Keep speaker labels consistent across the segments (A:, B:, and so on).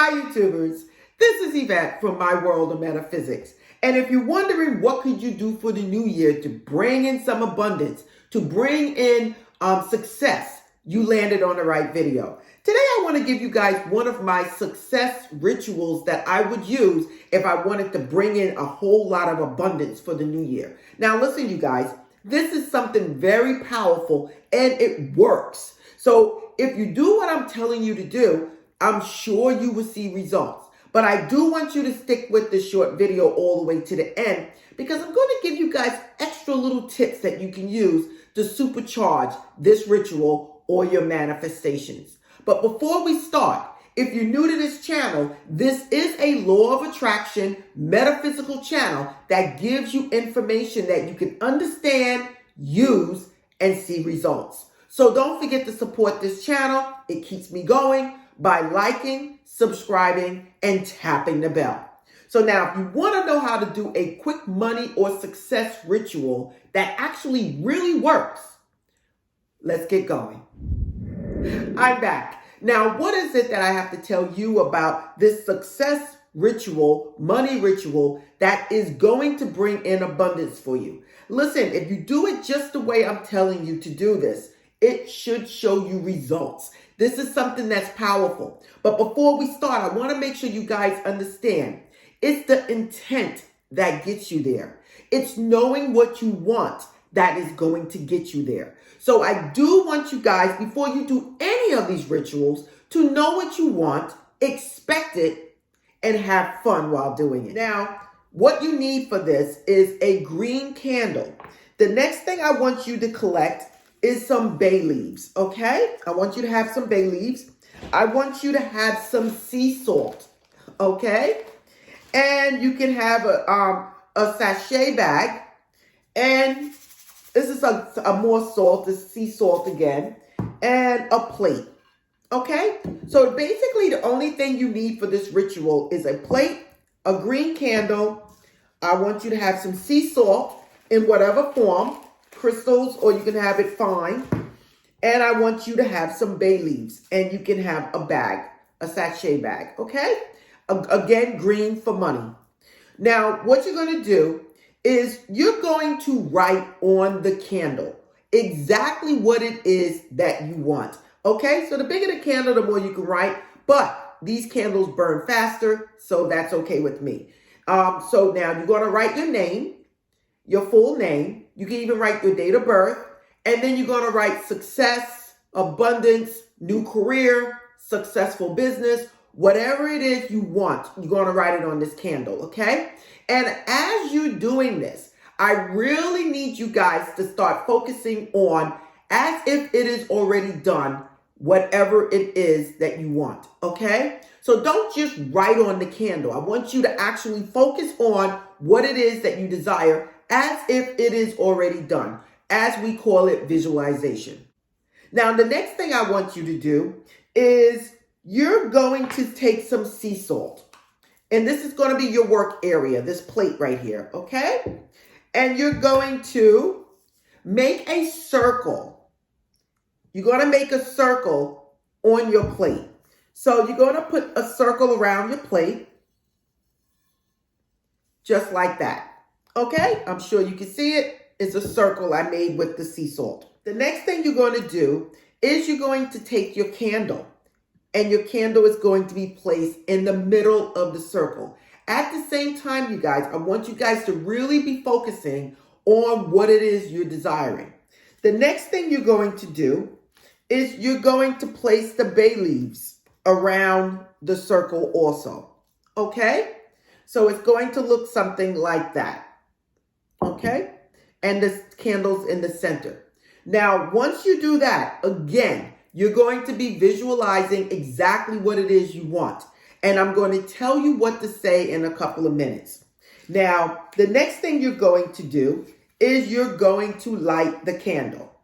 A: Hi YouTubers, this is Yvette from My World of Metaphysics. And if you're wondering what could you do for the new year to bring in some abundance, to bring in success, you landed on the right video. Today I want to give you guys one of my success rituals that I would use if I wanted to bring in a whole lot of abundance for the new year. Now listen you guys, this is something very powerful and it works. So if you do what I'm telling you to do, I'm sure you will see results. But I do want you to stick with this short video all the way to the end because I'm going to give you guys extra little tips that you can use to supercharge this ritual or your manifestations. But before we start, if you're new to this channel, this is a law of attraction metaphysical channel that gives you information that you can understand, use, and see results. So don't forget to support this channel. It keeps me going by liking, subscribing, and tapping the bell. So now if you want to know how to do a quick money or success ritual that actually really works, let's get going. I'm back. Now, what is it that I have to tell you about this success ritual, money ritual that is going to bring in abundance for you? Listen, if you do it just the way I'm telling you to do this, it should show you results. This is something that's powerful. But before we start, I want to make sure you guys understand it's the intent that gets you there. It's knowing what you want that is going to get you there. So I do want you guys, before you do any of these rituals, to know what you want, expect it, and have fun while doing it. Now, what you need for this is a green candle. The next thing I want you to collect is some bay leaves, okay? I want you to have some bay leaves. I want you to have some sea salt, okay? And you can have a sachet bag. And this is a more salt, this sea salt again, and a plate, okay? So basically the only thing you need for this ritual is a plate, a green candle. I want you to have some sea salt in whatever form, crystals, or you can have it fine. And I want you to have some bay leaves, and you can have a bag, a sachet bag, okay? Again, green for money. Now, what you're going to do is you're going to write on the candle exactly what it is that you want, okay? So the bigger the candle, the more you can write, but these candles burn faster, so that's okay with me. So now you're going to write your name, your full name. You can even write your date of birth. And then you're going to write success, abundance, new career, successful business, whatever it is you want. You're going to write it on this candle, okay? And as you're doing this, I really need you guys to start focusing on, as if it is already done, whatever it is that you want, okay? So don't just write on the candle. I want you to actually focus on what it is that you desire as if it is already done, as we call it visualization. Now, the next thing I want you to do is you're going to take some sea salt. And this is going to be your work area, this plate right here, okay? And you're going to make a circle. You're going to make a circle on your plate. So you're going to put a circle around your plate, just like that. Okay, I'm sure you can see it. It's a circle I made with the sea salt. The next thing you're going to do is you're going to take your candle, and your candle is going to be placed in the middle of the circle. At the same time, you guys, I want you guys to really be focusing on what it is you're desiring. The next thing you're going to do is you're going to place the bay leaves around the circle also. Okay, so it's going to look something like that. Okay, and the candle's in the center. Now, once you do that, again, you're going to be visualizing exactly what it is you want. And I'm going to tell you what to say in a couple of minutes. Now, the next thing you're going to do is you're going to light the candle.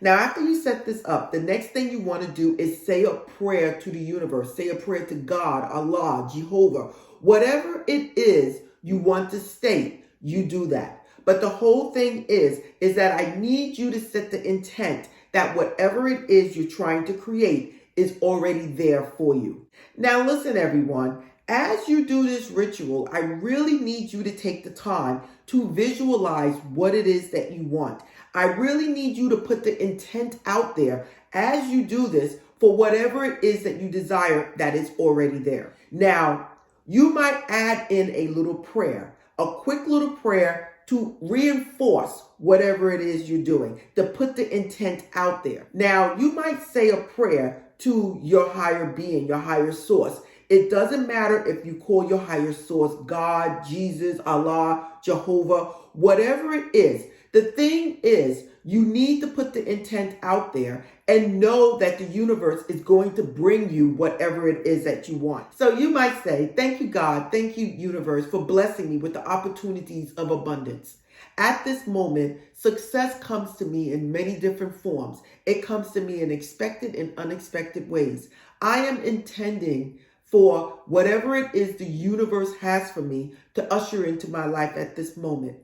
A: Now, after you set this up, the next thing you want to do is say a prayer to the universe. Say a prayer to God, Allah, Jehovah, whatever it is you want to state, you do that. But the whole thing is that I need you to set the intent that whatever it is you're trying to create is already there for you. Now listen, everyone, as you do this ritual, I really need you to take the time to visualize what it is that you want. I really need you to put the intent out there as you do this for whatever it is that you desire that is already there. Now, you might add in a little prayer, a quick little prayer to reinforce whatever it is you're doing, to put the intent out there. Now, you might say a prayer to your higher being, your higher source. It doesn't matter if you call your higher source God, Jesus, Allah, Jehovah, whatever it is. The thing is, you need to put the intent out there and know that the universe is going to bring you whatever it is that you want. So you might say, thank you, God, thank you, universe, for blessing me with the opportunities of abundance. At this moment, success comes to me in many different forms. It comes to me in expected and unexpected ways. I am intending for whatever it is the universe has for me to usher into my life at this moment.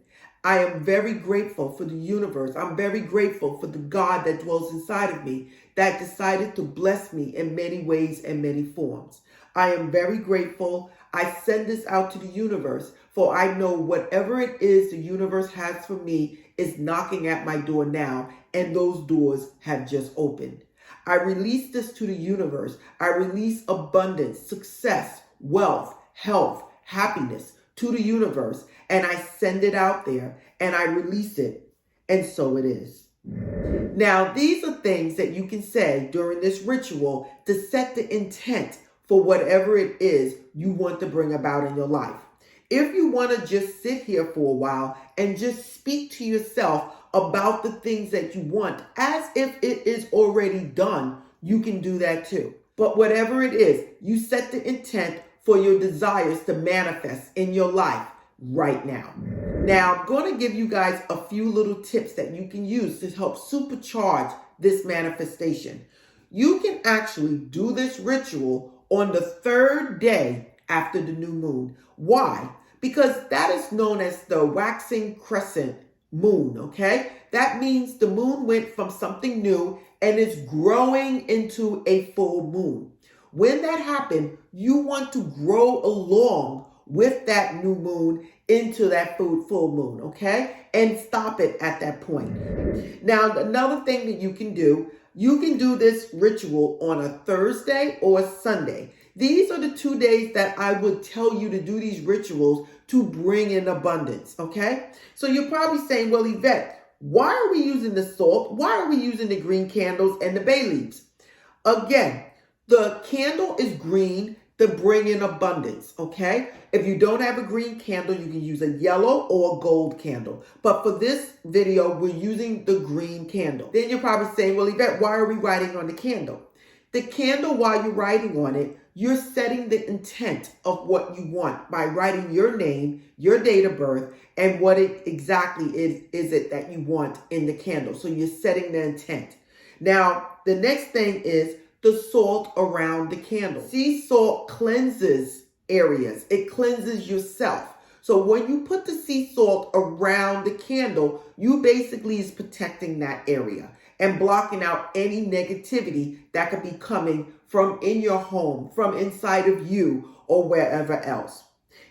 A: I am very grateful for the universe. I'm very grateful for the God that dwells inside of me that decided to bless me in many ways and many forms. I am very grateful. I send this out to the universe, for I know whatever it is the universe has for me is knocking at my door now, and those doors have just opened. I release this to the universe. I release abundance, success, wealth, health, happiness to the universe, and I send it out there and I release it, and so it is. Now, these are things that you can say during this ritual to set the intent for whatever it is you want to bring about in your life. If you want to just sit here for a while and just speak to yourself about the things that you want as if it is already done, you can do that too. But whatever it is, you set the intent for your desires to manifest in your life right now. Now, I'm going to give you guys a few little tips that you can use to help supercharge this manifestation. You can actually do this ritual on the third day after the new moon. Why? Because that is known as the waxing crescent moon, okay? That means the moon went from something new and is growing into a full moon. When that happened, you want to grow along with that new moon into that full moon, okay? And stop it at that point. Now, another thing that you can do this ritual on a Thursday or a Sunday. These are the 2 days that I would tell you to do these rituals to bring in abundance, okay? So you're probably saying, well, Yvette, why are we using the salt? Why are we using the green candles and the bay leaves? Again, the candle is green to bring in abundance, okay? If you don't have a green candle, you can use a yellow or a gold candle. But for this video, we're using the green candle. Then you're probably saying, well, Yvette, why are we writing on the candle? The candle, while you're writing on it, you're setting the intent of what you want by writing your name, your date of birth, and what it exactly is it that you want in the candle. So you're setting the intent. Now, the next thing is the salt around the candle. Sea salt cleanses areas. It cleanses yourself. So when you put the sea salt around the candle, you basically is protecting that area and blocking out any negativity that could be coming from in your home, from inside of you, or wherever else.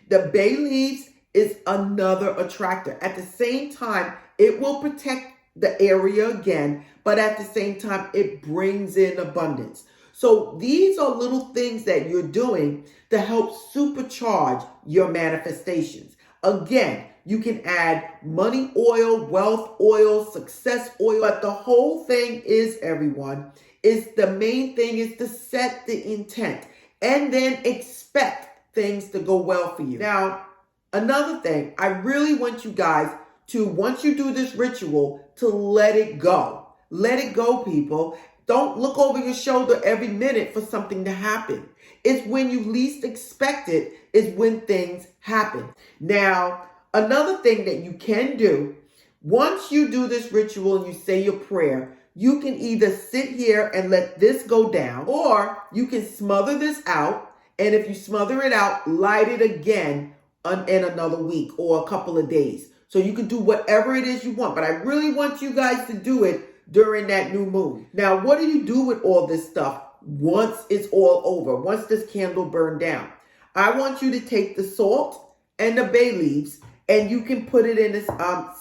A: The bay leaves is another attractor. At the same time, it will protect the area again, but at the same time, it brings in abundance. So these are little things that you're doing to help supercharge your manifestations. Again, you can add money oil, wealth oil, success oil, but the whole thing is, everyone, is the main thing is to set the intent and then expect things to go well for you. Now, another thing, I really want you guys to, once you do this ritual, to let it go. Let it go, people. Don't look over your shoulder every minute for something to happen. It's when you least expect it is when things happen. Now, another thing that you can do, once you do this ritual and you say your prayer, you can either sit here and let this go down, or you can smother this out. And if you smother it out, light it again in another week or a couple of days. So you can do whatever it is you want, but I really want you guys to do it during that new moon. Now, what do you do with all this stuff once it's all over, once this candle burned down? I want you to take the salt and the bay leaves, and you can put it in this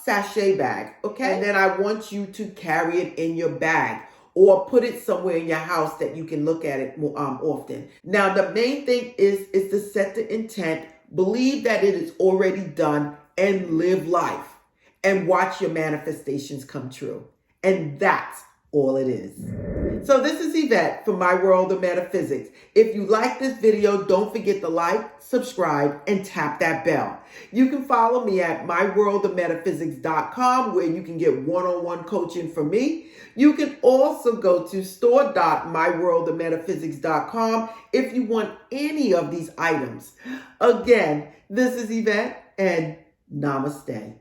A: sachet bag, okay? And then I want you to carry it in your bag or put it somewhere in your house that you can look at it often. Now, the main thing is to set the intent, believe that it is already done, and live life and watch your manifestations come true. And that's all it is. So this is Yvette from My World of Metaphysics. If you like this video, don't forget to like, subscribe, and tap that bell. You can follow me at myworldofmetaphysics.com, where you can get one-on-one coaching from me. You can also go to store.myworldofmetaphysics.com if you want any of these items. Again, this is Yvette, and namaste.